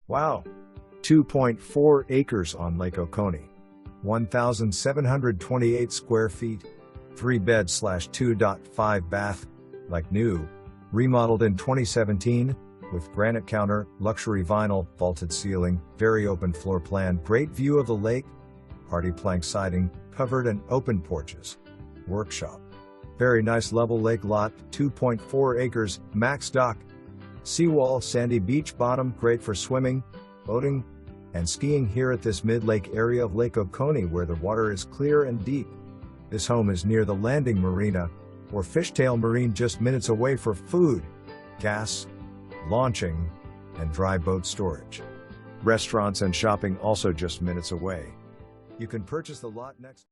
Wow! 2.4 acres on Lake Oconee. 1,728 square feet. 3-bed/2.5 bath. Like new. Remodeled in 2017. With granite counter, luxury vinyl, vaulted ceiling, very open floor plan, great view of the lake. Hardy plank siding, covered and open porches. Workshop. Very nice level lake lot, 2.4 acres, max dock. Seawall, sandy beach bottom, great for swimming, boating, and skiing here at this mid-lake area of Lake Oconee where the water is clear and deep. This home is near the Landing Marina, or Fishtail Marine, just minutes away for food, gas, launching, and dry boat storage. Restaurants and shopping also just minutes away. You can purchase the lot next.